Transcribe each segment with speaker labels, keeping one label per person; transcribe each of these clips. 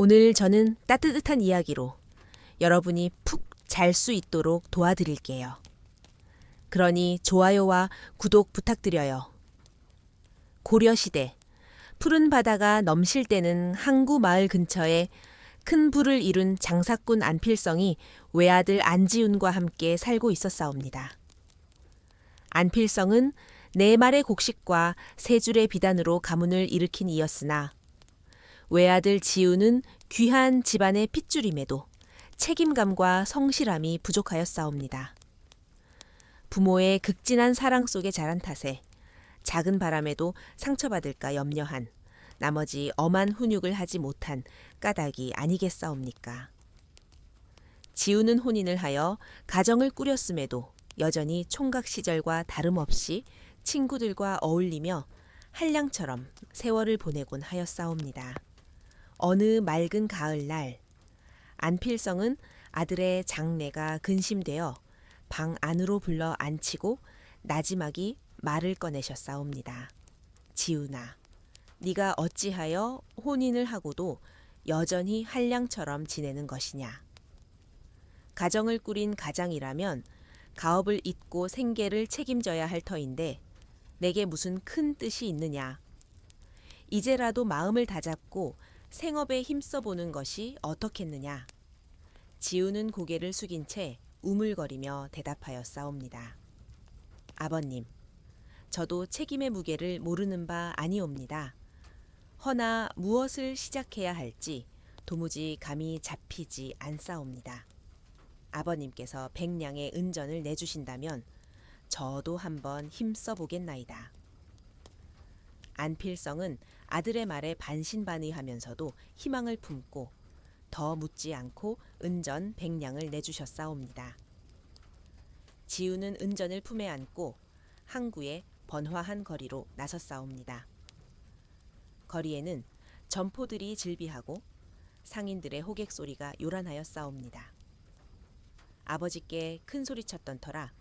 Speaker 1: 오늘 저는 따뜻한 이야기로 여러분이 푹 잘 수 있도록 도와드릴게요. 그러니 좋아요와 구독 부탁드려요. 고려시대 푸른 바다가 넘실 때는 항구 마을 근처에 큰 부를 이룬 장사꾼 안필성이 외아들 안지훈과 함께 살고 있었사옵니다. 안필성은 4마리의 곡식과 3줄의 비단으로 가문을 일으킨 이였으나 외아들 지훈은 귀한 집안의 핏줄임에도 책임감과 성실함이 부족하였사옵니다. 부모의 극진한 사랑 속에 자란 탓에 작은 바람에도 상처받을까 염려한 나머지 엄한 훈육을 하지 못한 까닭이 아니겠사옵니까. 지훈은 혼인을 하여 가정을 꾸렸음에도 여전히 총각 시절과 다름없이 친구들과 어울리며 한량처럼 세월을 보내곤 하였사옵니다. 어느 맑은 가을날 안필성은 아들의 장례가 근심되어 방 안으로 불러 앉히고 나지막이 말을 꺼내셨사옵니다. 지훈아, 네가 어찌하여 혼인을 하고도 여전히 한량처럼 지내는 것이냐. 가정을 꾸린 가장이라면 가업을 잇고 생계를 책임져야 할 터인데 내게 무슨 큰 뜻이 있느냐. 이제라도 마음을 다잡고 생업에 힘써보는 것이 어떻겠느냐. 지훈은 고개를 숙인 채 우물거리며 대답하였사옵니다. 아버님, 저도 책임의 무게를 모르는 바 아니옵니다. 허나 무엇을 시작해야 할지 도무지 감이 잡히지 않사옵니다. 아버님께서 100냥의 은전을 내주신다면 저도 한번 힘써 보겠나이다. 안필성은 아들의 말에 반신반의하면서도 희망을 품고 더 묻지 않고 은전 100냥을 내주셨사옵니다. 지훈은 은전을 품에 안고 항구의 번화한 거리로 나섰사옵니다. 거리에는 점포들이 즐비하고 상인들의 호객 소리가 요란하였사옵니다. 아버지께 큰 소리쳤던 터라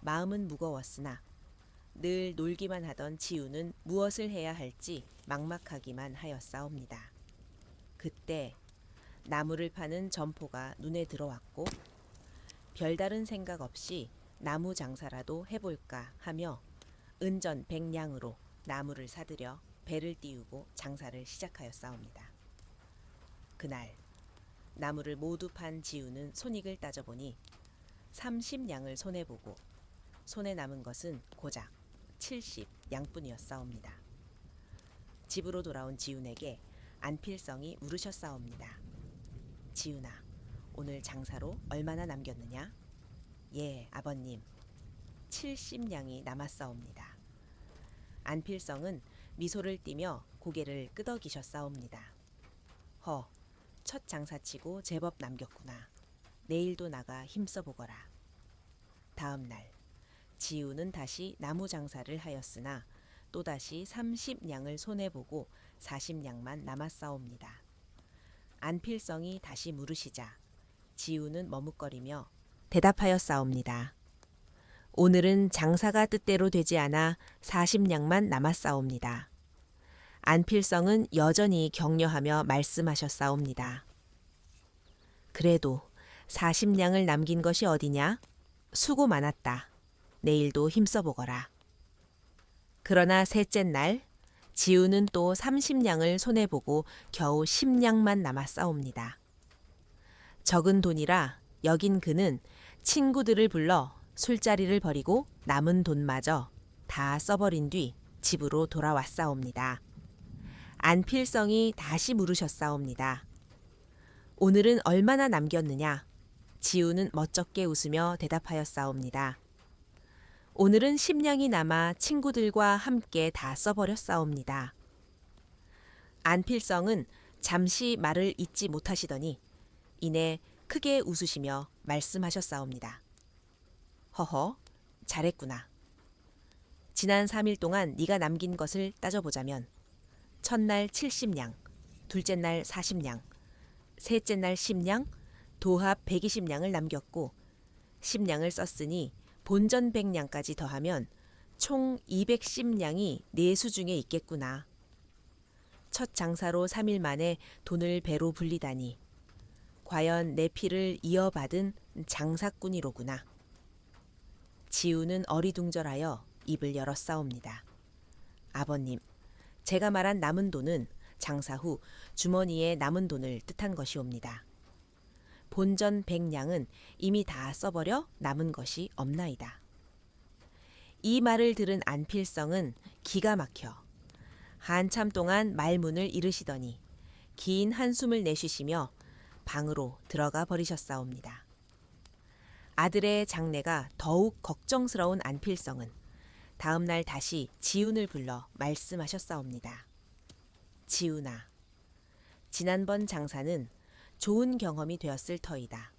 Speaker 1: 마음은 무거웠으나 늘 놀기만 하던 지훈은 무엇을 해야 할지 막막하기만 하였사옵니다. 그때 나무를 파는 점포가 눈에 들어왔고 별다른 생각 없이 나무 장사라도 해볼까 하며 은전 100냥으로 나무를 사들여 배를 띄우고 장사를 시작하였사옵니다. 그날 나무를 모두 판 지훈은 손익을 따져보니 30냥을 손해보고 손에 남은 것은 고작 70냥뿐이었사옵니다. 집으로 돌아온 지훈에게 안필성이 물으셨사옵니다. 지훈아, 오늘 장사로 얼마나 남겼느냐? 예, 아버님, 70냥이 남았사옵니다. 안필성은 미소를 띠며 고개를 끄덕이셨사옵니다. 첫 장사치고 제법 남겼구나. 내일도 나가 힘써보거라. 다음 날 지훈은 다시 나무 장사를 하였으나 또다시 30냥을 손해보고 40냥만 남았사옵니다. 안필성이 다시 물으시자 지훈은 머뭇거리며 대답하였사옵니다. 오늘은 장사가 뜻대로 되지 않아 40냥만 남았사옵니다. 안필성은 여전히 격려하며 말씀하셨사옵니다. 그래도 40냥을 남긴 것이 어디냐? 수고 많았다. 내일도 힘써보거라. 그러나 셋째 날 지훈은 또 30냥을 손해보고 겨우 10냥만 남았사옵니다. 적은 돈이라 여긴 그는 친구들을 불러 술자리를 벌이고 남은 돈마저 다 써버린 뒤 집으로 돌아왔사옵니다. 안필성이 다시 물으셨사옵니다. 오늘은 얼마나 남겼느냐? 지훈은 멋쩍게 웃으며 대답하였사옵니다. 오늘은 10냥이 남아 친구들과 함께 다 써버렸사옵니다. 안필성은 잠시 말을 잇지 못하시더니 이내 크게 웃으시며 말씀하셨사옵니다. 허허, 잘했구나. 지난 3일 동안 네가 남긴 것을 따져보자면 첫날 70냥, 둘째 날 40냥, 셋째 날 10냥, 도합 120냥을 남겼고 10냥을 썼으니 본전 100냥까지 더하면 총 210냥이 내수 중에 있겠구나. 첫 장사로 3일 만에 돈을 배로 불리다니. 과연 내 피를 이어받은 장사꾼이로구나. 지우는 어리둥절하여 입을 열었사옵니다. 아버님, 제가 말한 남은 돈은 장사 후 주머니에 남은 돈을 뜻한 것이옵니다. 본전 100냥은 이미 다 써버려 남은 것이 없나이다. 이 말을 들은 안필성은 기가 막혀 한참 동안 말문을 잃으시더니 긴 한숨을 내쉬시며 방으로 들어가 버리셨사옵니다. 아들의 장래가 더욱 걱정스러운 안필성은 다음 날 다시 지훈을 불러 말씀하셨사옵니다. 지훈아, 지난번 장사는 좋은 경험이 되었을 터이다.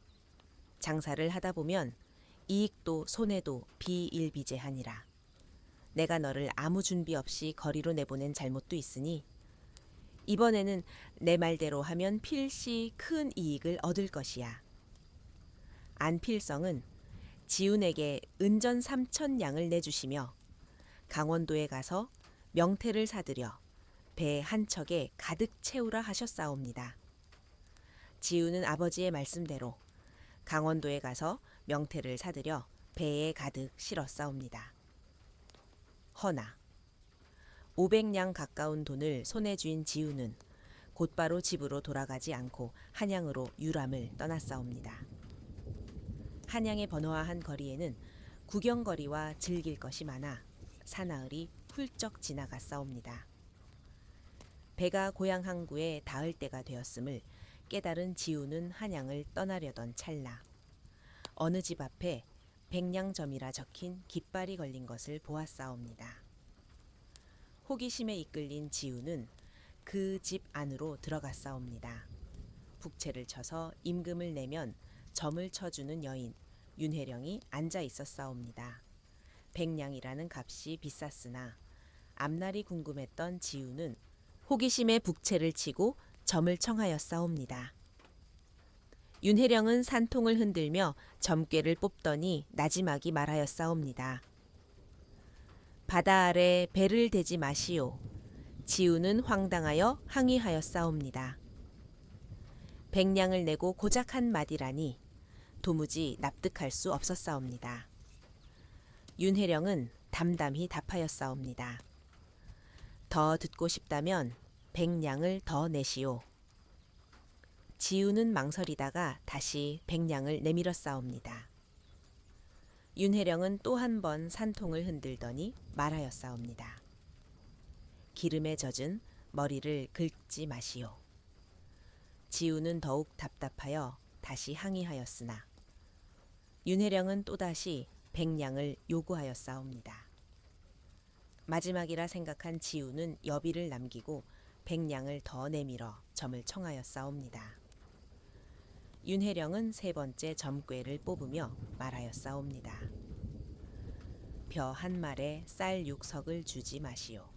Speaker 1: 장사를 하다 보면 이익도 손해도 비일비재하니라. 내가 너를 아무 준비 없이 거리로 내보낸 잘못도 있으니 이번에는 내 말대로 하면 필시 큰 이익을 얻을 것이야. 안필성은 지훈에게 은전 3,000냥을 내주시며 강원도에 가서 명태를 사들여 배 한 척에 가득 채우라 하셨사옵니다. 지훈은 아버지의 말씀대로 강원도에 가서 명태를 사들여 배에 가득 실었사옵니다. 허나 500냥 가까운 돈을 손에 쥔 지훈은 곧바로 집으로 돌아가지 않고 한양으로 유람을 떠났사옵니다. 한양의 번화한 거리에는 구경거리와 즐길 것이 많아 사나흘이 훌쩍 지나갔사옵니다. 배가 고향 항구에 닿을 때가 되었음을 깨달은 지훈은 한양을 떠나려던 찰나 어느 집 앞에 백냥점이라 적힌 깃발이 걸린 것을 보았사옵니다. 호기심에 이끌린 지훈은 그 집 안으로 들어갔사옵니다. 북채를 쳐서 임금을 내면 점을 쳐주는 여인 윤혜령이 앉아 있었사옵니다. 백냥이라는 값이 비쌌으나 앞날이 궁금했던 지훈은 호기심에 북채를 치고 점을 청하였사옵니다. 윤혜령은 산통을 흔들며 점괘를 뽑더니 나지막이 말하였사옵니다. 바다 아래 배를 대지 마시오. 지훈은 황당하여 항의하였사옵니다. 백냥을 내고 고작 한 마디라니 도무지 납득할 수 없었사옵니다. 윤혜령은 담담히 답하였사옵니다. 더 듣고 싶다면 100냥을 더 내시오. 지훈은 망설이다가 다시 100냥을 내밀었사옵니다. 윤혜령은 또 한 번 산통을 흔들더니 말하였사옵니다. 기름에 젖은 머리를 긁지 마시오. 지훈은 더욱 답답하여 다시 항의하였으나 윤혜령은 또다시 100냥을 요구하였사옵니다. 마지막이라 생각한 지훈은 여비를 남기고 100냥을 더 내밀어 점을 청하였사옵니다. 윤혜령은 세 번째 점괘를 뽑으며 말하였사옵니다. 벼 한 말에 쌀 6석을 주지 마시오.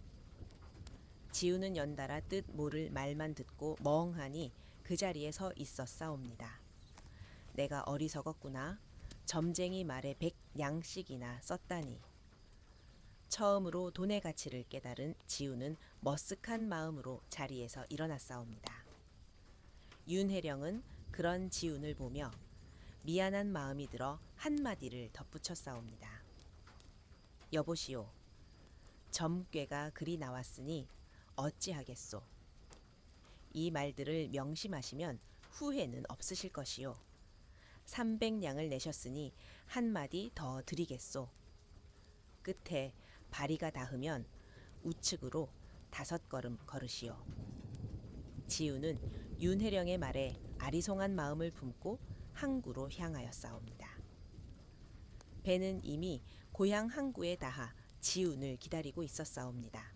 Speaker 1: 지훈은 연달아 뜻 모를 말만 듣고 멍하니 그 자리에 서 있었사옵니다. 내가 어리석었구나. 점쟁이 말에 100냥씩이나 썼다니. 처음으로 돈의 가치를 깨달은 지훈은 머쓱한 마음으로 자리에서 일어났사옵니다. 윤혜령은 그런 지훈을 보며 미안한 마음이 들어 한마디를 덧붙였사옵니다. 여보시오. 점괘가 그리 나왔으니 어찌하겠소. 이 말들을 명심하시면 후회는 없으실 것이요. 300냥을 내셨으니 한마디 더 드리겠소. 끝에 바리가 닿으면 우측으로 5걸음 걸으시오. 지훈은 윤혜령의 말에 아리송한 마음을 품고 항구로 향하였사옵니다. 배는 이미 고향 항구에 닿아 지훈을 기다리고 있었사옵니다.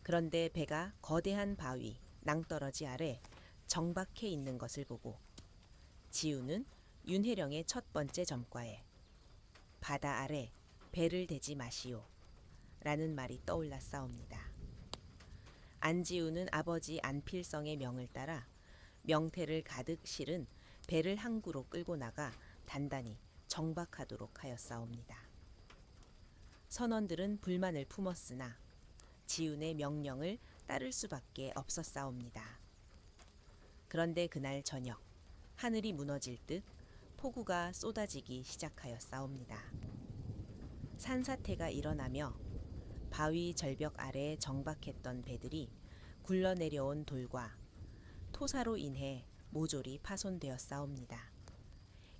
Speaker 1: 그런데 배가 거대한 바위, 낭떠러지 아래 정박해 있는 것을 보고 지훈은 윤혜령의 첫 번째 점과에 바다 아래 배를 대지 마시오 라는 말이 떠올랐사옵니다. 안지훈은 아버지 안필성의 명을 따라 명태를 가득 실은 배를 항구로 끌고 나가 단단히 정박하도록 하였사옵니다. 선원들은 불만을 품었으나 지훈의 명령을 따를 수밖에 없었사옵니다. 그런데 그날 저녁 하늘이 무너질 듯 폭우가 쏟아지기 시작하였사옵니다. 산사태가 일어나며 바위 절벽 아래 정박했던 배들이 굴러내려온 돌과 토사로 인해 모조리 파손되었사옵니다.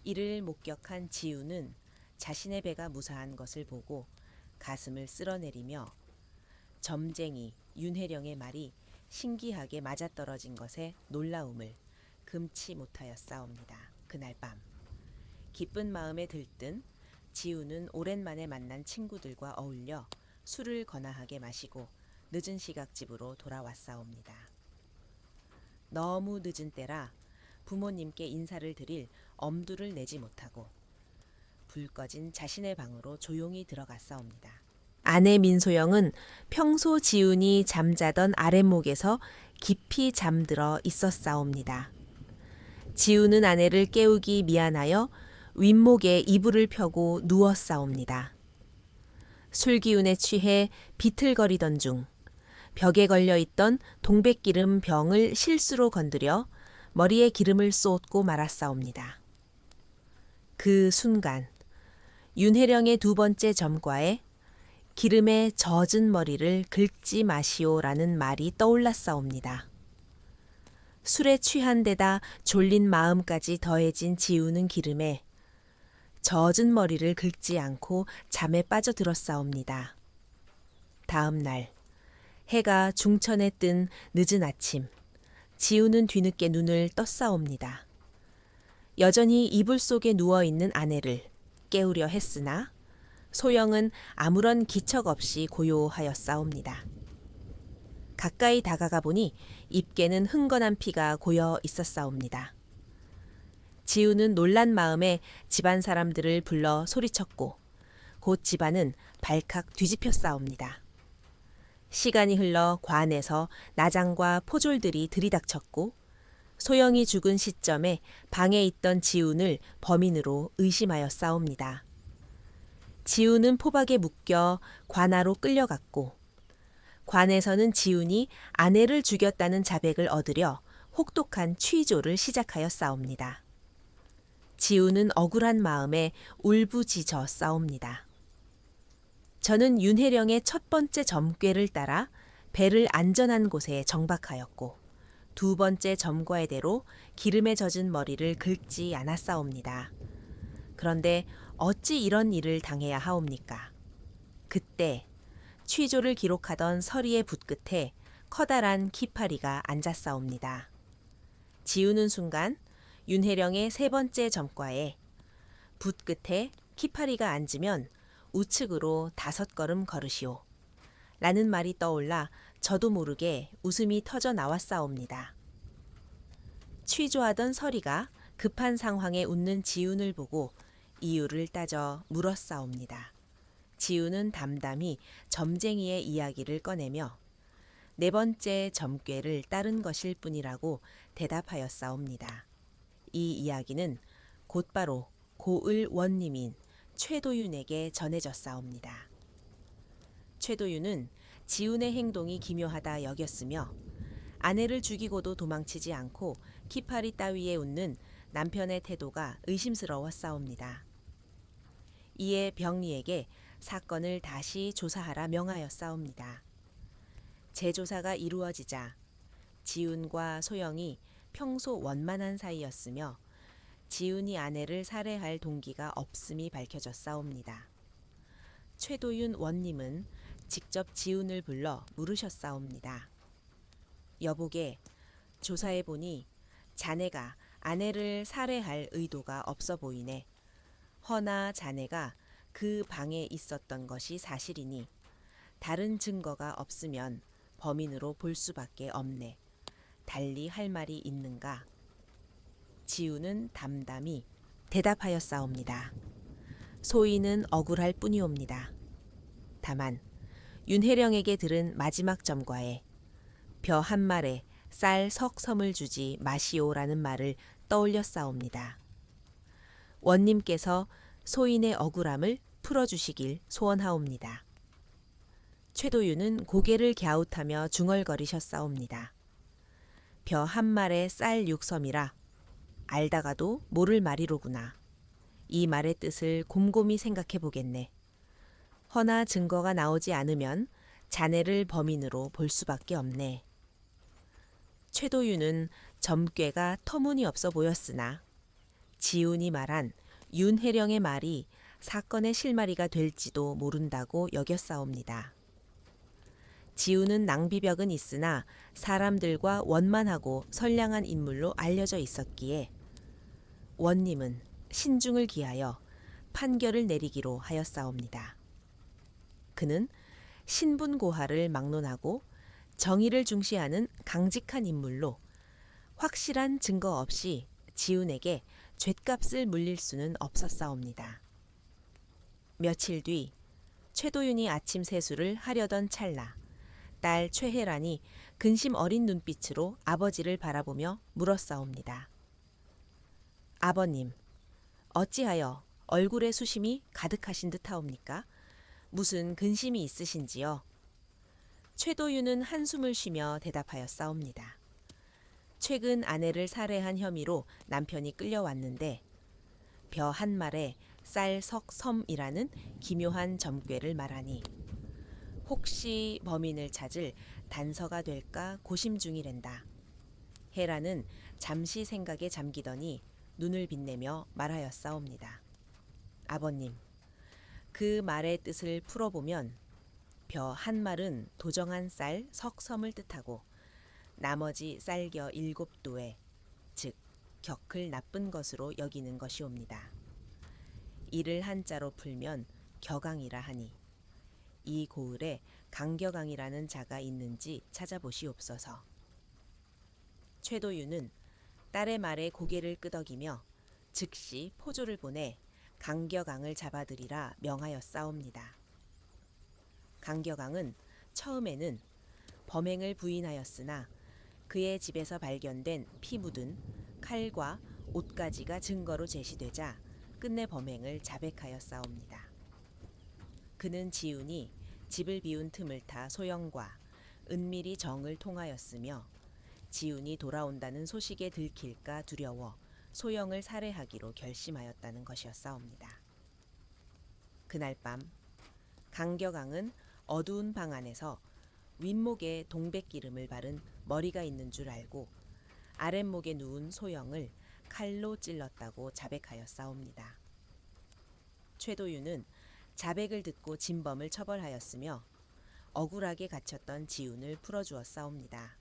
Speaker 1: 이를 목격한 지우는 자신의 배가 무사한 것을 보고 가슴을 쓸어내리며 점쟁이 윤혜령의 말이 신기하게 맞아떨어진 것에 놀라움을 금치 못하였사옵니다. 그날 밤 기쁜 마음에 들뜬 지우는 오랜만에 만난 친구들과 어울려 술을 거나하게 마시고 늦은 시각 집으로 돌아왔사옵니다. 너무 늦은 때라 부모님께 인사를 드릴 엄두를 내지 못하고 불 꺼진 자신의 방으로 조용히 들어갔사옵니다. 아내 민소영은 평소 지훈이 잠자던 아랫목에서 깊이 잠들어 있었사옵니다. 지훈은 아내를 깨우기 미안하여 윗목에 이불을 펴고 누웠사옵니다. 술기운에 취해 비틀거리던 중 벽에 걸려있던 동백기름 병을 실수로 건드려 머리에 기름을 쏟고 말았사옵니다. 그 순간 윤혜령의 두 번째 점과에 기름에 젖은 머리를 긁지 마시오라는 말이 떠올랐사옵니다. 술에 취한 데다 졸린 마음까지 더해진 지우는 기름에 젖은 머리를 긁지 않고 잠에 빠져들었사옵니다. 다음 날 해가 중천에 뜬 늦은 아침 지우는 뒤늦게 눈을 떴사옵니다. 여전히 이불 속에 누워있는 아내를 깨우려 했으나 소영은 아무런 기척 없이 고요하였사옵니다. 가까이 다가가 보니 입께는 흥건한 피가 고여 있었사옵니다. 지우는 놀란 마음에 집안 사람들을 불러 소리쳤고 곧 집안은 발칵 뒤집혔사옵니다. 시간이 흘러 관에서 나장과 포졸들이 들이닥쳤고 소영이 죽은 시점에 방에 있던 지훈을 범인으로 의심하였사옵니다. 지훈은 포박에 묶여 관하로 끌려갔고 관에서는 지훈이 아내를 죽였다는 자백을 얻으려 혹독한 취조를 시작하였사옵니다. 지훈은 억울한 마음에 울부짖어 싸웁니다. 저는 윤혜령의 첫 번째 점괘를 따라 배를 안전한 곳에 정박하였고 두 번째 점과에대로 기름에 젖은 머리를 긁지 않았사옵니다. 그런데 어찌 이런 일을 당해야 하옵니까? 그때 취조를 기록하던 서리의 붓끝에 커다란 키파리가 앉았사옵니다. 지우는 순간 윤혜령의 세 번째 점과에 붓끝에 키파리가 앉으면 우측으로 5걸음 걸으시오 라는 말이 떠올라 저도 모르게 웃음이 터져 나왔사옵니다. 취조하던 서리가 급한 상황에 웃는 지훈을 보고 이유를 따져 물었사옵니다. 지훈은 담담히 점쟁이의 이야기를 꺼내며 네 번째 점괘를 따른 것일 뿐이라고 대답하였사옵니다. 이 이야기는 곧바로 고을 원님인 최도윤에게 전해졌사옵니다. 최도윤은 지훈의 행동이 기묘하다 여겼으며 아내를 죽이고도 도망치지 않고 키파리 따위에 웃는 남편의 태도가 의심스러웠사옵니다. 이에 병리에게 사건을 다시 조사하라 명하였사옵니다. 재조사가 이루어지자 지훈과 소영이 평소 원만한 사이였으며 지훈이 아내를 살해할 동기가 없음이 밝혀졌사옵니다. 최도윤 원님은 직접 지훈을 불러 물으셨사옵니다. 여보게, 조사해보니 자네가 아내를 살해할 의도가 없어 보이네. 허나 자네가 그 방에 있었던 것이 사실이니 다른 증거가 없으면 범인으로 볼 수밖에 없네. 달리 할 말이 있는가? 지훈은 담담히 대답하였사옵니다. 소인은 억울할 뿐이옵니다. 다만 윤혜령에게 들은 마지막 점과에 벼 한 말에 쌀 석 섬을 주지 마시오라는 말을 떠올렸사옵니다. 원님께서 소인의 억울함을 풀어주시길 소원하옵니다. 최도유는 고개를 갸웃하며 중얼거리셨사옵니다. 벼 한 말에 쌀 6섬이라 알다가도 모를 말이로구나. 이 말의 뜻을 곰곰이 생각해 보겠네. 허나 증거가 나오지 않으면 자네를 범인으로 볼 수밖에 없네. 최도유는 점괘가 터무니없어 보였으나 지훈이 말한 윤혜령의 말이 사건의 실마리가 될지도 모른다고 여겼사옵니다. 지훈은 낭비벽은 있으나 사람들과 원만하고 선량한 인물로 알려져 있었기에 원님은 신중을 기하여 판결을 내리기로 하였사옵니다. 그는 신분고하를 막론하고 정의를 중시하는 강직한 인물로 확실한 증거 없이 지훈에게 죗값을 물릴 수는 없었사옵니다. 며칠 뒤 최도윤이 아침 세수를 하려던 찰나 딸 최혜란이 근심 어린 눈빛으로 아버지를 바라보며 물었사옵니다. 아버님, 어찌하여 얼굴에 수심이 가득하신 듯하옵니까? 무슨 근심이 있으신지요? 최도윤은 한숨을 쉬며 대답하였사옵니다. 최근 아내를 살해한 혐의로 남편이 끌려왔는데 벼 한 말에 쌀 석 섬이라는 기묘한 점괘를 말하니 혹시 범인을 찾을 단서가 될까 고심 중이랜다. 헤라는 잠시 생각에 잠기더니 눈을 빛내며 말하였사옵니다. 아버님, 그 말의 뜻을 풀어보면 벼 한 말은 도정한 쌀 석섬을 뜻하고 나머지 쌀겨 7도에 즉 격을 나쁜 것으로 여기는 것이옵니다. 이를 한자로 풀면 격앙이라 하니 이 고을에 강격앙이라는 자가 있는지 찾아보시옵소서. 최도유는 딸의 말에 고개를 끄덕이며 즉시 포조를 보내 강격앙을 잡아들이라 명하였사옵니다. 강격앙은 처음에는 범행을 부인하였으나 그의 집에서 발견된 피 묻은 칼과 옷가지가 증거로 제시되자 끝내 범행을 자백하였사옵니다. 그는 지훈이 집을 비운 틈을 타 소영과 은밀히 정을 통하였으며 지훈이 돌아온다는 소식에 들킬까 두려워 소영을 살해하기로 결심하였다는 것이었사옵니다. 그날 밤 강격앙은 어두운 방 안에서 윗목에 동백기름을 바른 머리가 있는 줄 알고 아랫목에 누운 소영을 칼로 찔렀다고 자백하였사옵니다. 최도유는 자백을 듣고 진범을 처벌하였으며 억울하게 갇혔던 지훈을 풀어주었사옵니다.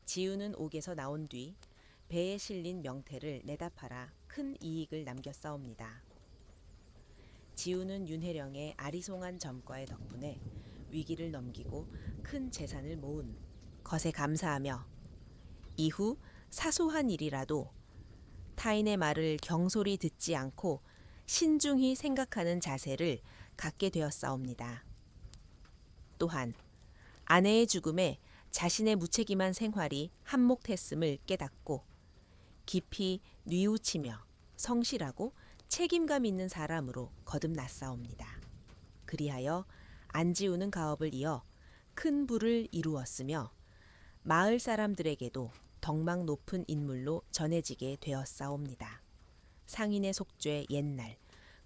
Speaker 1: 지훈은 옥에서 나온 뒤 배에 실린 명태를 내다 팔아 큰 이익을 남겼사옵니다. 지훈은 윤혜령의 아리송한 점과의 덕분에 위기를 넘기고 큰 재산을 모은 것에 감사하며 이후 사소한 일이라도 타인의 말을 경솔히 듣지 않고 신중히 생각하는 자세를 갖게 되었사옵니다. 또한 아내의 죽음에 자신의 무책임한 생활이 한몫했음을 깨닫고 깊이 뉘우치며 성실하고 책임감 있는 사람으로 거듭났사옵니다. 그리하여 안지우는 가업을 이어 큰 부를 이루었으며 마을 사람들에게도 덕망 높은 인물로 전해지게 되었사옵니다. 상인의 속죄 옛날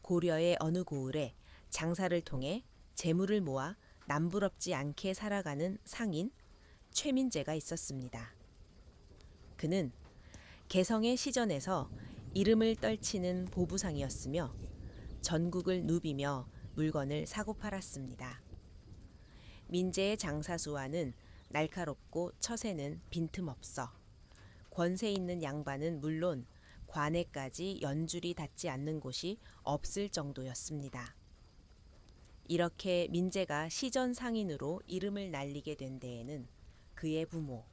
Speaker 1: 고려의 어느 고을에 장사를 통해 재물을 모아 남부럽지 않게 살아가는 상인 최민재가 있었습니다. 그는 개성의 시전에서 이름을 떨치는 보부상이었으며 전국을 누비며 물건을 사고 팔았습니다. 민재의 장사수와는 날카롭고 처세는 빈틈없어 권세 있는 양반은 물론 관에까지 연줄이 닿지 않는 곳이 없을 정도였습니다. 이렇게 민재가 시전 상인으로 이름을 날리게 된 데에는 그의 부모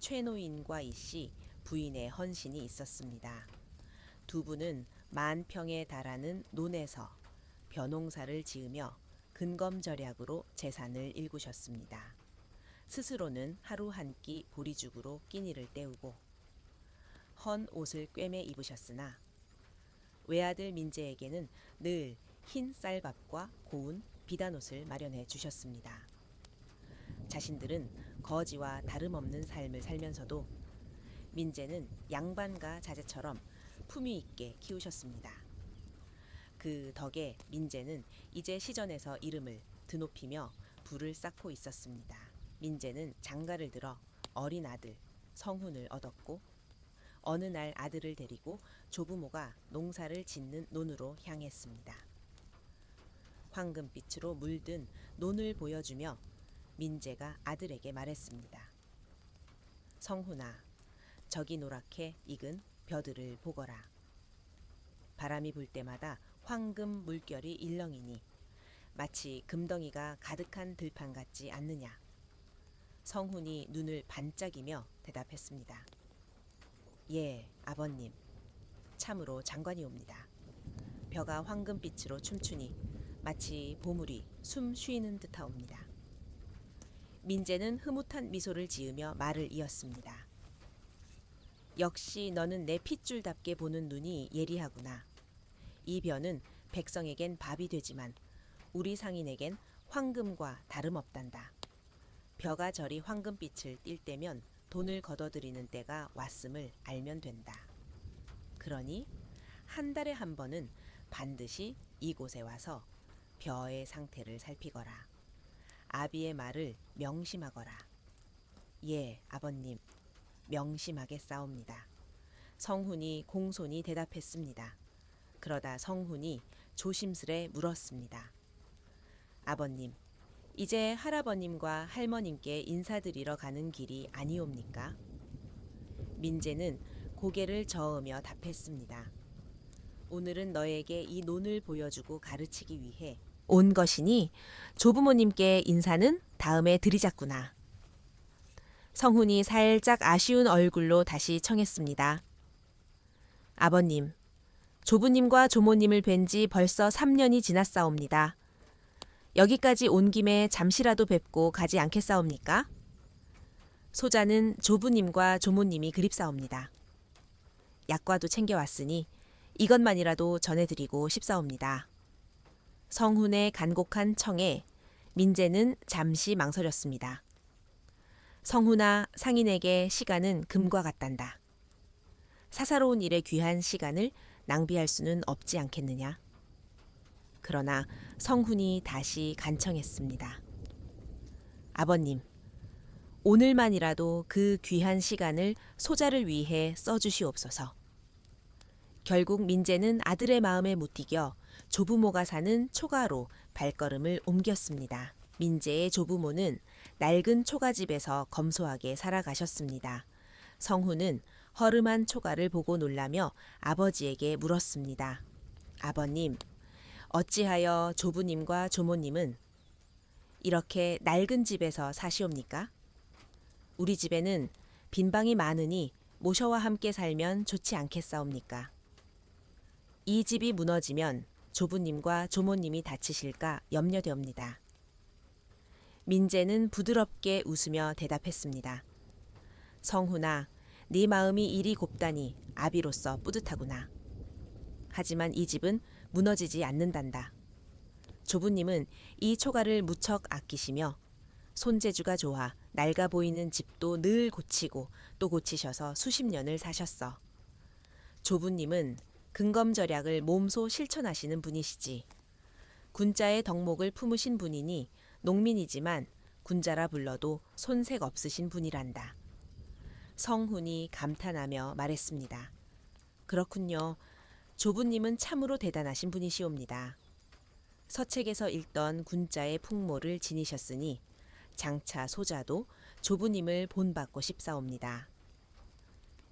Speaker 1: 최노인과 이씨 부인의 헌신이 있었습니다. 두 분은 10,000평에 달하는 논에서 벼농사를 지으며 근검절약으로 재산을 일구셨습니다. 스스로는 하루 한 끼 보리죽으로 끼니를 때우고 헌 옷을 꿰매 입으셨으나 외아들 민재에게는 늘 흰 쌀밥과 고운 비단옷을 마련해 주셨습니다. 자신들은 거지와 다름없는 삶을 살면서도 민재는 양반과 자제처럼 품위 있게 키우셨습니다. 그 덕에 민재는 이제 시전에서 이름을 드높이며 부를 쌓고 있었습니다. 민재는 장가를 들어 어린 아들 성훈을 얻었고 어느 날 아들을 데리고 조부모가 농사를 짓는 논으로 향했습니다. 황금빛으로 물든 논을 보여주며 민재가 아들에게 말했습니다. 성훈아, 저기 노랗게 익은 벼들을 보거라. 바람이 불 때마다 황금 물결이 일렁이니 마치 금덩이가 가득한 들판 같지 않느냐. 성훈이 눈을 반짝이며 대답했습니다. 예, 아버님. 참으로 장관이옵니다. 벼가 황금빛으로 춤추니 마치 보물이 숨 쉬는 듯하옵니다. 민재는 흐뭇한 미소를 지으며 말을 이었습니다. 역시 너는 내 핏줄답게 보는 눈이 예리하구나. 이 벼는 백성에겐 밥이 되지만 우리 상인에겐 황금과 다름없단다. 벼가 저리 황금빛을 띌 때면 돈을 걷어들이는 때가 왔음을 알면 된다. 그러니 한 달에 한 번은 반드시 이곳에 와서 벼의 상태를 살피거라. 아비의 말을 명심하거라. 예, 아버님, 명심하겠사옵니다. 성훈이 공손히 대답했습니다. 그러다 성훈이 조심스레 물었습니다. 아버님, 이제 할아버님과 할머님께 인사드리러 가는 길이 아니옵니까? 민재는 고개를 저으며 답했습니다. 오늘은 너에게 이 논을 보여주고 가르치기 위해 온 것이니 조부모님께 인사는 다음에 드리자꾸나. 성훈이 살짝 아쉬운 얼굴로 다시 청했습니다. 아버님, 조부님과 조모님을 뵌 지 벌써 3년이 지났사옵니다. 여기까지 온 김에 잠시라도 뵙고 가지 않겠사옵니까? 소자는 조부님과 조모님이 그립사옵니다. 약과도 챙겨왔으니 이것만이라도 전해드리고 싶사옵니다. 성훈의 간곡한 청에 민재는 잠시 망설였습니다. 성훈아, 상인에게 시간은 금과 같단다. 사사로운 일에 귀한 시간을 낭비할 수는 없지 않겠느냐. 그러나 성훈이 다시 간청했습니다. 아버님, 오늘만이라도 그 귀한 시간을 소자를 위해 써주시옵소서. 결국 민재는 아들의 마음에 못 이겨 조부모가 사는 초가로 발걸음을 옮겼습니다. 민재의 조부모는 낡은 초가집에서 검소하게 살아가셨습니다. 성훈은 허름한 초가를 보고 놀라며 아버지에게 물었습니다. 아버님, 어찌하여 조부님과 조모님은 이렇게 낡은 집에서 사시옵니까? 우리 집에는 빈방이 많으니 모셔와 함께 살면 좋지 않겠사옵니까? 이 집이 무너지면 조부님과 조모님이 다치실까 염려되옵니다. 민재는 부드럽게 웃으며 대답했습니다. 성훈아, 네 마음이 이리 곱다니 아비로서 뿌듯하구나. 하지만 이 집은 무너지지 않는단다. 조부님은 이 초가를 무척 아끼시며 손재주가 좋아 낡아 보이는 집도 늘 고치고 또 고치셔서 수십 년을 사셨어. 조부님은 근검절약을 몸소 실천하시는 분이시지. 군자의 덕목을 품으신 분이니 농민이지만 군자라 불러도 손색 없으신 분이란다. 성훈이 감탄하며 말했습니다. 그렇군요. 조부님은 참으로 대단하신 분이시옵니다. 서책에서 읽던 군자의 풍모를 지니셨으니 장차 소자도 조부님을 본받고 싶사옵니다.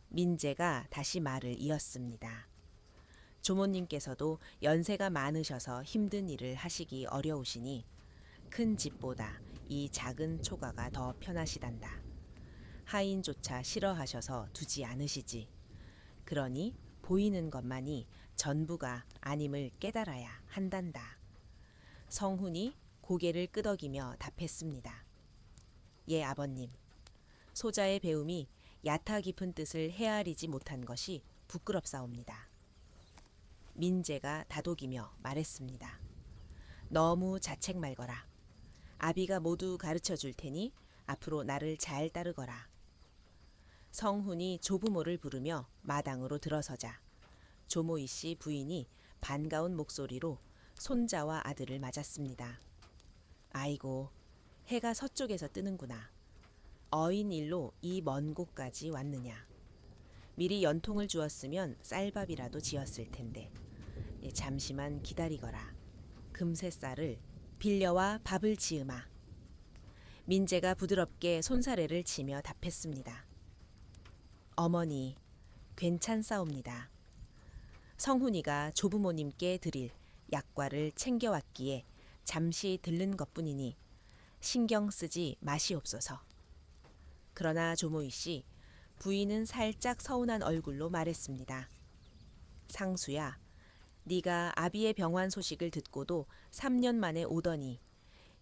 Speaker 1: 민재가 다시 말을 이었습니다. 조모님께서도 연세가 많으셔서 힘든 일을 하시기 어려우시니 큰 집보다 이 작은 초가가 더 편하시단다. 하인조차 싫어하셔서 두지 않으시지. 그러니 보이는 것만이 전부가 아님을 깨달아야 한단다. 성훈이 고개를 끄덕이며 답했습니다. 예, 아버님. 소자의 배움이 야타 깊은 뜻을 헤아리지 못한 것이 부끄럽사옵니다. 민재가 다독이며 말했습니다. 너무 자책 말거라. 아비가 모두 가르쳐 줄 테니 앞으로 나를 잘 따르거라. 성훈이 조부모를 부르며 마당으로 들어서자 조모이 씨 부인이 반가운 목소리로 손자와 아들을 맞았습니다. 아이고, 해가 서쪽에서 뜨는구나. 어인일로 이 먼 곳까지 왔느냐. 미리 연통을 주었으면 쌀밥이라도 지었을 텐데. 잠시만 기다리거라. 금세 쌀을 빌려와 밥을 지으마. 민재가 부드럽게 손사래를 치며 답했습니다. 어머니, 괜찮사옵니다. 성훈이가 조부모님께 드릴 약과를 챙겨왔기에 잠시 들른 것뿐이니 신경 쓰지 마시옵소서. 그러나 조모이 씨, 부인은 살짝 서운한 얼굴로 말했습니다. 상수야, 네가 아비의 병환 소식을 듣고도 3년 만에 오더니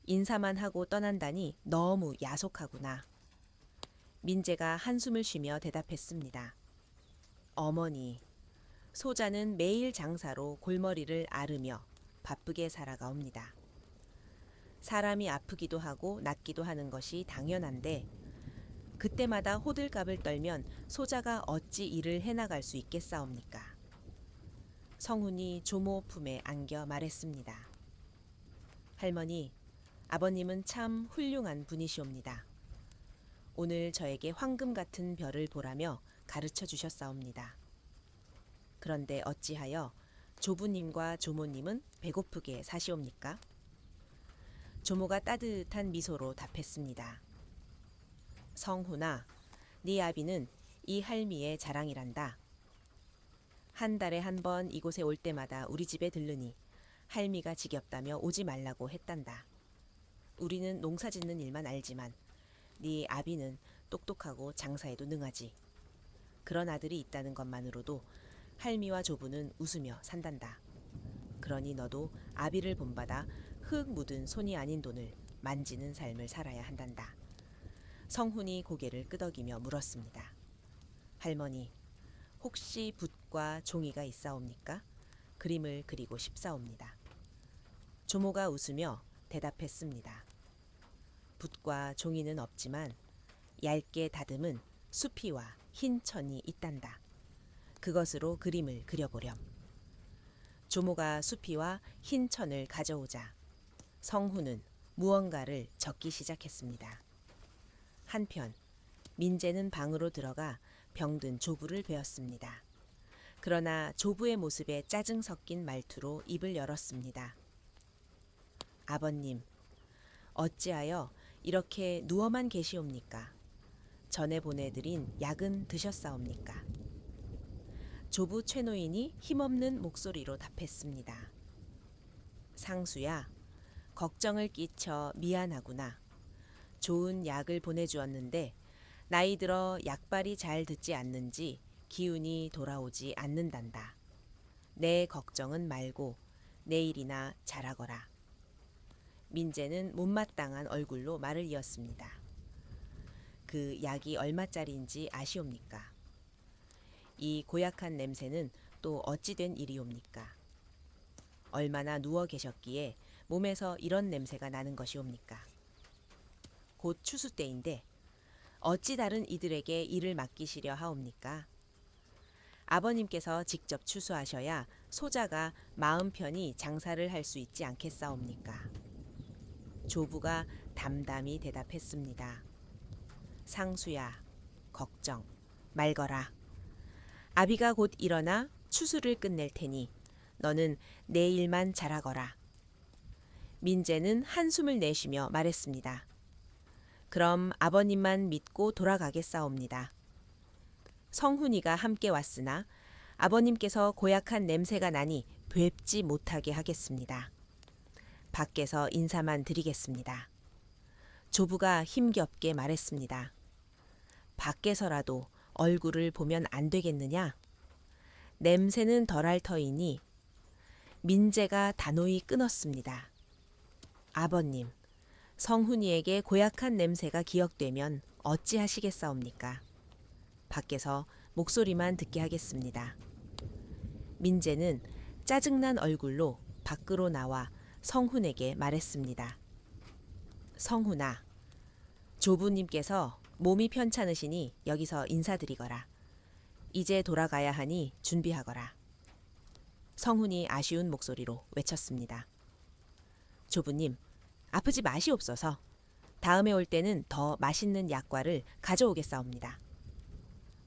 Speaker 1: 인사만 하고 떠난다니 너무 야속하구나. 민재가 한숨을 쉬며 대답했습니다. 어머니, 소자는 매일 장사로 골머리를 앓으며 바쁘게 살아가옵니다. 사람이 아프기도 하고 낫기도 하는 것이 당연한데 그때마다 호들갑을 떨면 소자가 어찌 일을 해나갈 수 있겠사옵니까? 성훈이 조모 품에 안겨 말했습니다. 할머니, 아버님은 참 훌륭한 분이시옵니다. 오늘 저에게 황금 같은 별을 보라며 가르쳐 주셨사옵니다. 그런데 어찌하여 조부님과 조모님은 배고프게 사시옵니까? 조모가 따뜻한 미소로 답했습니다. 성훈아, 네 아비는 이 할미의 자랑이란다. 한 달에 한 번 이곳에 올 때마다 우리 집에 들르니 할미가 지겹다며 오지 말라고 했단다. 우리는 농사 짓는 일만 알지만 네 아비는 똑똑하고 장사에도 능하지. 그런 아들이 있다는 것만으로도 할미와 조부는 웃으며 산단다. 그러니 너도 아비를 본받아 흙 묻은 손이 아닌 돈을 만지는 삶을 살아야 한단다. 성훈이 고개를 끄덕이며 물었습니다. 할머니, 혹시 붓과 종이가 있사옵니까? 그림을 그리고 싶사옵니다. 조모가 웃으며 대답했습니다. 붓과 종이는 없지만 얇게 다듬은 수피와 흰 천이 있단다. 그것으로 그림을 그려보렴. 조모가 수피와 흰 천을 가져오자 성훈은 무언가를 적기 시작했습니다. 한편 민재는 방으로 들어가 병든 조부를 베었습니다. 그러나 조부의 모습에 짜증 섞인 말투로 입을 열었습니다. 아버님, 어찌하여 이렇게 누워만 계시옵니까? 전에 보내드린 약은 드셨사옵니까? 조부 최노인이 힘없는 목소리로 답했습니다. 상수야, 걱정을 끼쳐 미안하구나. 좋은 약을 보내주었는데 나이 들어 약발이 잘 듣지 않는지 기운이 돌아오지 않는단다. 내 걱정은 말고 내일이나 잘하거라. 민재는 못마땅한 얼굴로 말을 이었습니다. 그 약이 얼마짜리인지 아시옵니까? 이 고약한 냄새는 또 어찌 된 일이옵니까? 얼마나 누워 계셨기에 몸에서 이런 냄새가 나는 것이옵니까? 곧 추수 때인데 어찌 다른 이들에게 일을 맡기시려 하옵니까? 아버님께서 직접 추수하셔야 소자가 마음 편히 장사를 할 수 있지 않겠사옵니까? 조부가 담담히 대답했습니다. 상수야, 걱정 말거라. 아비가 곧 일어나 추수를 끝낼 테니 너는 내 일만 잘하거라. 민재는 한숨을 내쉬며 말했습니다. 그럼 아버님만 믿고 돌아가겠사옵니다. 성훈이가 함께 왔으나 아버님께서 고약한 냄새가 나니 뵙지 못하게 하겠습니다. 밖에서 인사만 드리겠습니다. 조부가 힘겹게 말했습니다. 밖에서라도 얼굴을 보면 안 되겠느냐? 냄새는 덜할 터이니. 민재가 단호히 끊었습니다. 아버님, 성훈이에게 고약한 냄새가 기억되면 어찌하시겠사옵니까? 밖에서 목소리만 듣게 하겠습니다. 민재는 짜증난 얼굴로 밖으로 나와 성훈에게 말했습니다. 성훈아, 조부님께서 몸이 편찮으시니 여기서 인사드리거라. 이제 돌아가야 하니 준비하거라. 성훈이 아쉬운 목소리로 외쳤습니다. 조부님, 아프지 마시옵소서. 다음에 올 때는 더 맛있는 약과를 가져오겠사옵니다.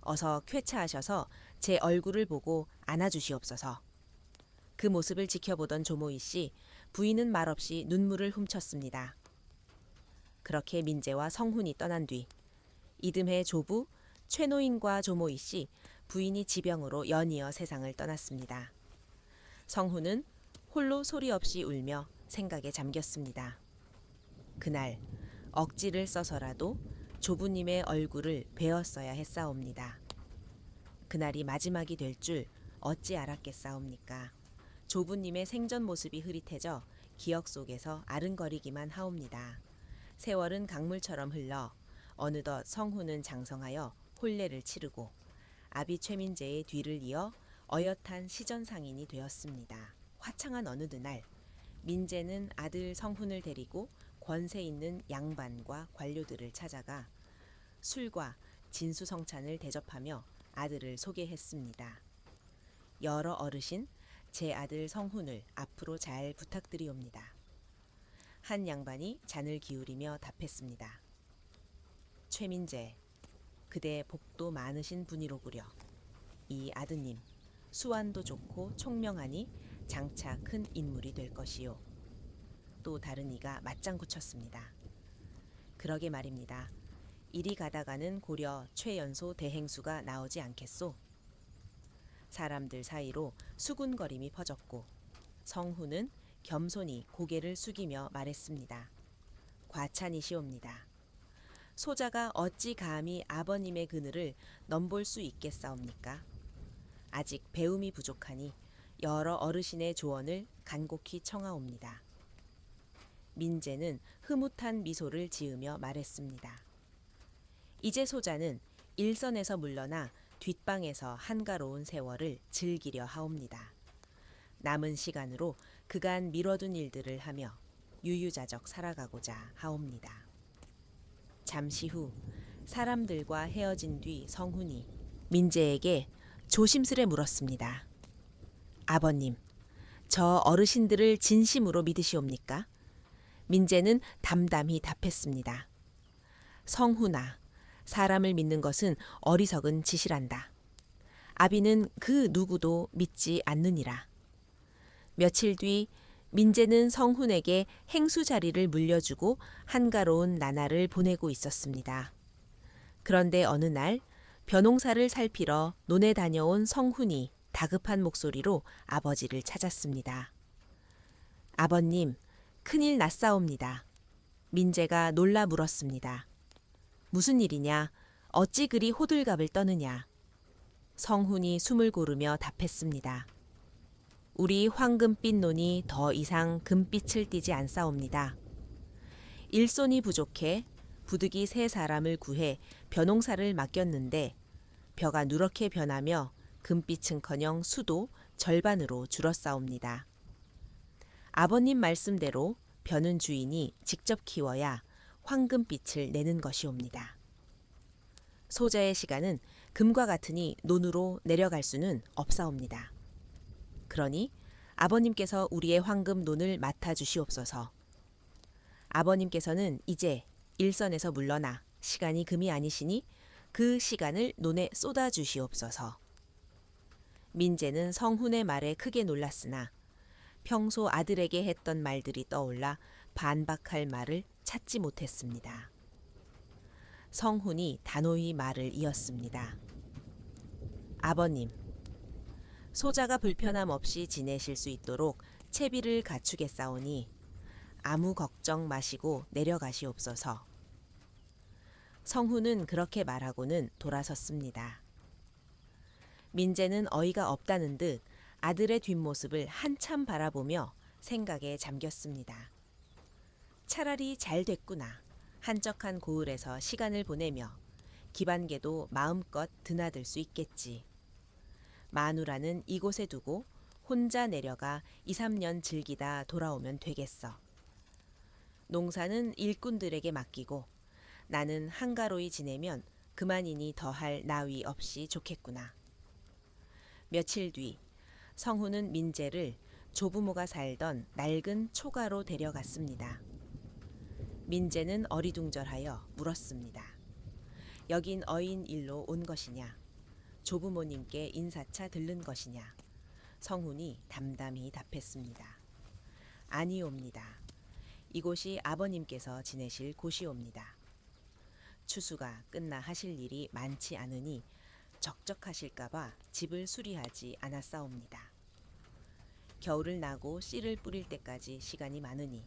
Speaker 1: 어서 쾌차하셔서 제 얼굴을 보고 안아주시옵소서. 그 모습을 지켜보던 조모희 씨, 부인은 말없이 눈물을 훔쳤습니다. 그렇게 민재와 성훈이 떠난 뒤 이듬해 조부, 최노인과 조모희 씨, 부인이 지병으로 연이어 세상을 떠났습니다. 성훈은 홀로 소리 없이 울며 생각에 잠겼습니다. 그날 억지를 써서라도 조부님의 얼굴을 베었어야 했사옵니다. 그날이 마지막이 될 줄 어찌 알았겠사옵니까? 조부님의 생전 모습이 흐릿해져 기억 속에서 아른거리기만 하옵니다. 세월은 강물처럼 흘러 어느덧 성훈은 장성하여 혼례를 치르고 아비 최민재의 뒤를 이어 어엿한 시전상인이 되었습니다. 화창한 어느 날 민재는 아들 성훈을 데리고 권세 있는 양반과 관료들을 찾아가 술과 진수성찬을 대접하며 아들을 소개했습니다. 여러 어르신, 제 아들 성훈을 앞으로 잘 부탁드리옵니다. 한 양반이 잔을 기울이며 답했습니다. 최민재, 그대 복도 많으신 분이로구려. 이 아드님, 수완도 좋고 총명하니 장차 큰 인물이 될 것이요. 또 다른 이가 맞장구 쳤습니다. 그러게 말입니다. 이리 가다가는 고려 최연소 대행수가 나오지 않겠소? 사람들 사이로 수군거림이 퍼졌고 성훈은 겸손히 고개를 숙이며 말했습니다. 과찬이시옵니다. 소자가 어찌 감히 아버님의 그늘을 넘볼 수 있겠사옵니까? 아직 배움이 부족하니 여러 어르신의 조언을 간곡히 청하옵니다. 민재는 흐뭇한 미소를 지으며 말했습니다. 이제 소자는 일선에서 물러나 뒷방에서 한가로운 세월을 즐기려 하옵니다. 남은 시간으로 그간 미뤄둔 일들을 하며 유유자적 살아가고자 하옵니다. 잠시 후 사람들과 헤어진 뒤 성훈이 민재에게 조심스레 물었습니다. 아버님, 저 어르신들을 진심으로 믿으시옵니까? 민재는 담담히 답했습니다. 성훈아, 사람을 믿는 것은 어리석은 짓이란다. 아비는 그 누구도 믿지 않느니라. 며칠 뒤 민재는 성훈에게 행수 자리를 물려주고 한가로운 나날을 보내고 있었습니다. 그런데 어느 날 벼농사를 살피러 논에 다녀온 성훈이 다급한 목소리로 아버지를 찾았습니다. 아버님, 큰일 났사옵니다. 민재가 놀라 물었습니다. 무슨 일이냐? 어찌 그리 호들갑을 떠느냐? 성훈이 숨을 고르며 답했습니다. 우리 황금빛 논이 더 이상 금빛을 띠지 않사옵니다. 일손이 부족해 부득이 세 사람을 구해 벼농사를 맡겼는데 벼가 누렇게 변하며 금빛은커녕 수도 절반으로 줄었사옵니다. 아버님 말씀대로 벼는 주인이 직접 키워야 황금빛을 내는 것이옵니다. 소자의 시간은 금과 같으니 논으로 내려갈 수는 없사옵니다. 그러니 아버님께서 우리의 황금 논을 맡아주시옵소서. 아버님께서는 이제 일선에서 물러나 시간이 금이 아니시니 그 시간을 논에 쏟아주시옵소서. 민재는 성훈의 말에 크게 놀랐으나 평소 아들에게 했던 말들이 떠올라 반박할 말을 찾지 못했습니다. 성훈이 단호히 말을 이었습니다. 아버님, 소자가 불편함 없이 지내실 수 있도록 채비를 갖추겠사오니 아무 걱정 마시고 내려가시옵소서. 성훈은 그렇게 말하고는 돌아섰습니다. 민재는 어이가 없다는 듯 아들의 뒷모습을 한참 바라보며 생각에 잠겼습니다. 차라리 잘 됐구나. 한적한 고을에서 시간을 보내며 기반계도 마음껏 드나들 수 있겠지. 마누라는 이곳에 두고 혼자 내려가 2, 3년 즐기다 돌아오면 되겠어. 농사는 일꾼들에게 맡기고 나는 한가로이 지내면 그만이니 더할 나위 없이 좋겠구나. 며칠 뒤 성훈은 민재를 조부모가 살던 낡은 초가로 데려갔습니다. 민재는 어리둥절하여 물었습니다. 여긴 어인 일로 온 것이냐? 조부모님께 인사차 들른 것이냐? 성훈이 담담히 답했습니다. 아니옵니다. 이곳이 아버님께서 지내실 곳이옵니다. 추수가 끝나 하실 일이 많지 않으니 적적하실까봐 집을 수리하지 않았사옵니다. 겨울을 나고 씨를 뿌릴 때까지 시간이 많으니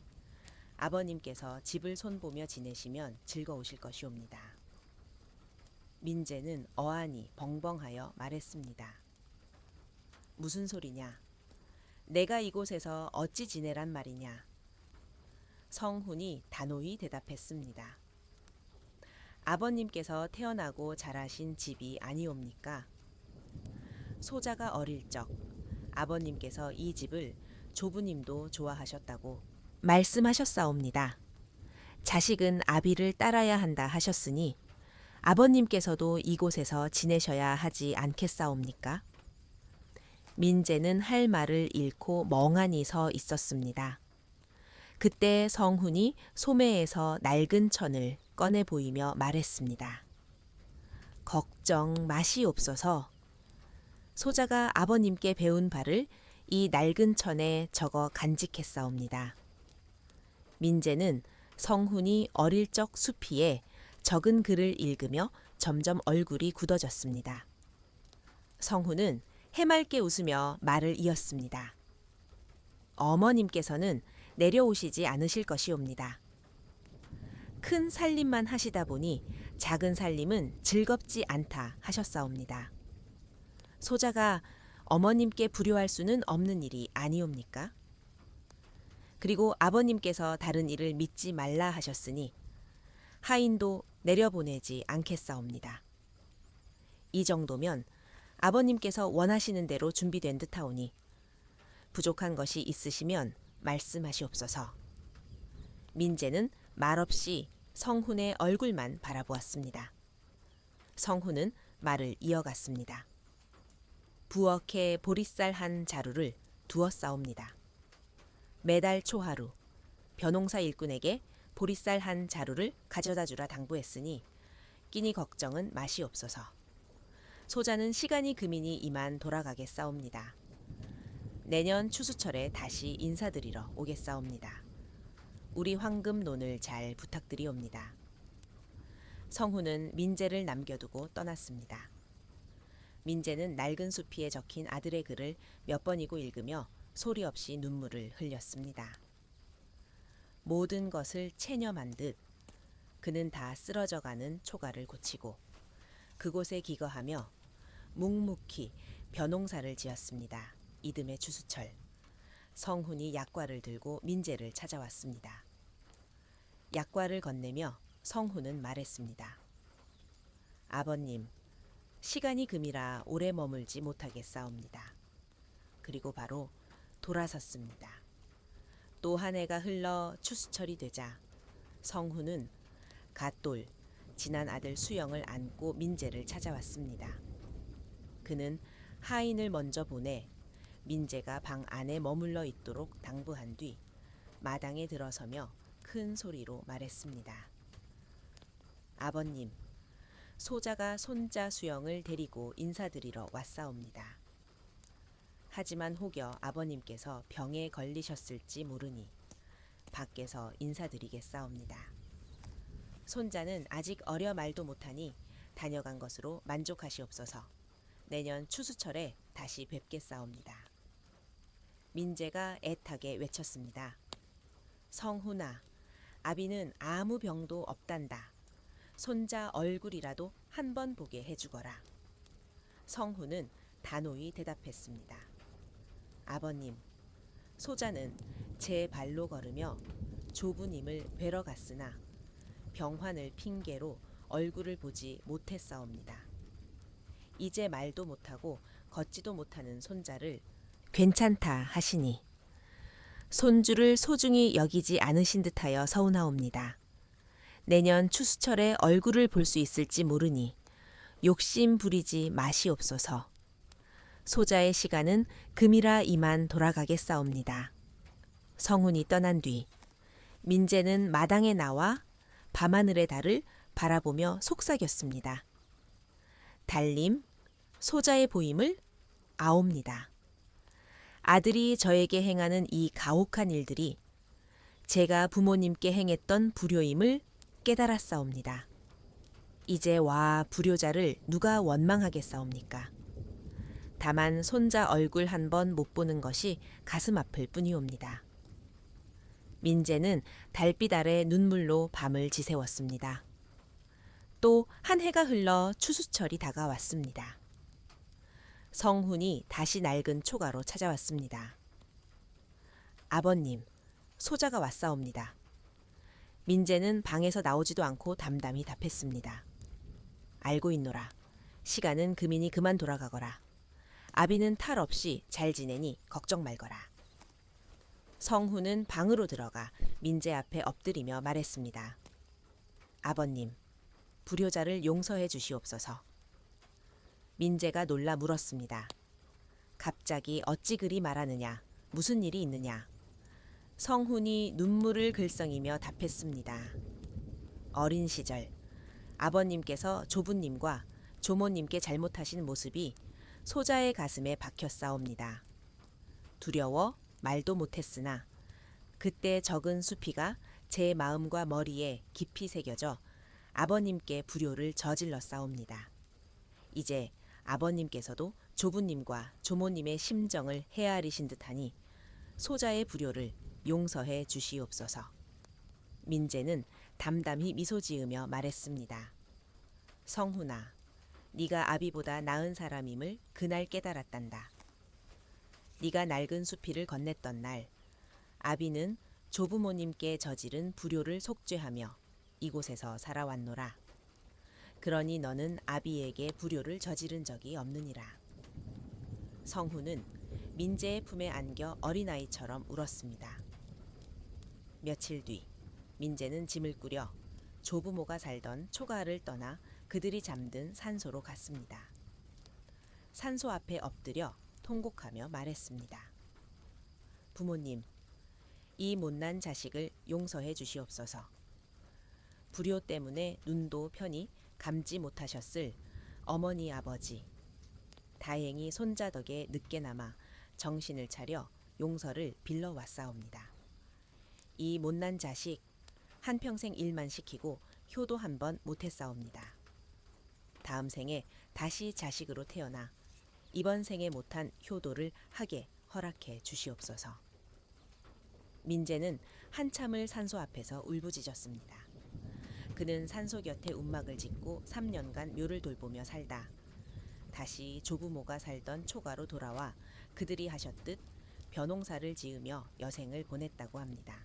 Speaker 1: 아버님께서 집을 손보며 지내시면 즐거우실 것이옵니다. 민재는 어안이 벙벙하여 말했습니다. 무슨 소리냐? 내가 이곳에서 어찌 지내란 말이냐? 성훈이 단호히 대답했습니다. 아버님께서 태어나고 자라신 집이 아니옵니까? 소자가 어릴 적 아버님께서 이 집을 조부님도 좋아하셨다고 말씀하셨사옵니다. 자식은 아비를 따라야 한다 하셨으니 아버님께서도 이곳에서 지내셔야 하지 않겠사옵니까? 민재는 할 말을 잃고 멍하니 서 있었습니다. 그때 성훈이 소매에서 낡은 천을 꺼내 보이며 말했습니다. 걱정 마시옵소서. 소자가 아버님께 배운 바를 이 낡은 천에 적어 간직했사옵니다. 민재는 성훈이 어릴 적 수피에 적은 글을 읽으며 점점 얼굴이 굳어졌습니다. 성훈은 해맑게 웃으며 말을 이었습니다. 어머님께서는 내려오시지 않으실 것이옵니다. 큰 살림만 하시다 보니 작은 살림은 즐겁지 않다 하셨사옵니다. 소자가 어머님께 불효할 수는 없는 일이 아니옵니까? 그리고 아버님께서 다른 일을 믿지 말라 하셨으니 하인도 내려보내지 않겠사옵니다. 이 정도면 아버님께서 원하시는 대로 준비된 듯하오니 부족한 것이 있으시면 말씀하시옵소서. 민재는 말없이 성훈의 얼굴만 바라보았습니다. 성훈은 말을 이어갔습니다. 부엌에 보리쌀 한 자루를 두었사옵니다. 매달 초하루 벼농사 일꾼에게 보리쌀 한 자루를 가져다 주라 당부했으니 끼니 걱정은 마시옵소서. 소자는 시간이 금이니 이만 돌아가겠사옵니다. 내년 추수철에 다시 인사드리러 오겠사옵니다. 우리 황금논을 잘 부탁드리옵니다. 성훈은 민재를 남겨두고 떠났습니다. 민재는 낡은 수피에 적힌 아들의 글을 몇 번이고 읽으며 소리 없이 눈물을 흘렸습니다. 모든 것을 체념한 듯 그는 다 쓰러져가는 초가를 고치고 그곳에 기거하며 묵묵히 벼농사를 지었습니다. 이듬해 추수철 성훈이 약과를 들고 민재를 찾아왔습니다. 약과를 건네며 성훈은 말했습니다. 아버님, 시간이 금이라 오래 머물지 못하겠사옵니다. 그리고 바로 돌아섰습니다. 또 한 해가 흘러 추수철이 되자 성훈은 갓돌 지난 아들 수영을 안고 민재를 찾아왔습니다. 그는 하인을 먼저 보내 민재가 방 안에 머물러 있도록 당부한 뒤 마당에 들어서며 큰 소리로 말했습니다. 아버님, 소자가 손자 수영을 데리고 인사드리러 왔사옵니다. 하지만 혹여 아버님께서 병에 걸리셨을지 모르니 밖에서 인사드리겠사옵니다. 손자는 아직 어려 말도 못하니 다녀간 것으로 만족하시옵소서. 내년 추수철에 다시 뵙겠사옵니다. 민재가 애타게 외쳤습니다. 성훈아, 아비는 아무 병도 없단다. 손자 얼굴이라도 한 번 보게 해주거라. 성훈은 단호히 대답했습니다. 아버님, 소자는 제 발로 걸으며 조부님을 뵈러 갔으나 병환을 핑계로 얼굴을 보지 못했사옵니다. 이제 말도 못하고 걷지도 못하는 손자를 괜찮다 하시니 손주를 소중히 여기지 않으신 듯하여 서운하옵니다. 내년 추수철에 얼굴을 볼 수 있을지 모르니 욕심 부리지 마시옵소서. 소자의 시간은 금이라 이만 돌아가겠사옵니다. 성훈이 떠난 뒤 민재는 마당에 나와 밤하늘의 달을 바라보며 속삭였습니다. 달님, 소자의 보임을 아옵니다. 아들이 저에게 행하는 이 가혹한 일들이 제가 부모님께 행했던 불효임을 깨달았사옵니다. 이제 와 불효자를 누가 원망하겠사옵니까? 다만 손자 얼굴 한 번 못 보는 것이 가슴 아플 뿐이옵니다. 민재는 달빛 아래 눈물로 밤을 지새웠습니다. 또 한 해가 흘러 추수철이 다가왔습니다. 성훈이 다시 낡은 초가로 찾아왔습니다. 아버님, 소자가 왔사옵니다. 민재는 방에서 나오지도 않고 담담히 답했습니다. 알고 있노라. 시간은 금이니 그만 돌아가거라. 아비는 탈 없이 잘 지내니 걱정 말거라. 성훈은 방으로 들어가 민재 앞에 엎드리며 말했습니다. 아버님, 불효자를 용서해 주시옵소서. 민재가 놀라 물었습니다. 갑자기 어찌 그리 말하느냐? 무슨 일이 있느냐? 성훈이 눈물을 글썽이며 답했습니다. 어린 시절 아버님께서 조부님과 조모님께 잘못하신 모습이 소자의 가슴에 박혔사옵니다. 두려워 말도 못했으나 그때 적은 수피가 제 마음과 머리에 깊이 새겨져 아버님께 불효를 저질렀사옵니다. 이제 아버님께서도 조부님과 조모님의 심정을 헤아리신 듯하니 소자의 불효를 용서해 주시옵소서. 민재는 담담히 미소 지으며 말했습니다. 성훈아, 네가 아비보다 나은 사람임을 그날 깨달았단다. 네가 낡은 수피를 건넸던 날, 아비는 조부모님께 저지른 불효를 속죄하며 이곳에서 살아왔노라. 그러니 너는 아비에게 불효를 저지른 적이 없느니라. 성훈은 민재의 품에 안겨 어린아이처럼 울었습니다. 며칠 뒤 민재는 짐을 꾸려 조부모가 살던 초가를 떠나 그들이 잠든 산소로 갔습니다. 산소 앞에 엎드려 통곡하며 말했습니다. 부모님, 이 못난 자식을 용서해 주시옵소서. 불효 때문에 눈도 편히 감지 못하셨을 어머니 아버지, 다행히 손자 덕에 늦게나마 정신을 차려 용서를 빌러왔사옵니다. 이 못난 자식 한평생 일만 시키고 효도 한 번 못했사옵니다. 다음 생에 다시 자식으로 태어나 이번 생에 못한 효도를 하게 허락해 주시옵소서. 민재는 한참을 산소 앞에서 울부짖었습니다. 그는 산소 곁에 움막을 짓고 3년간 묘를 돌보며 살다 다시 조부모가 살던 초가로 돌아와 그들이 하셨듯 벼농사를 지으며 여생을 보냈다고 합니다.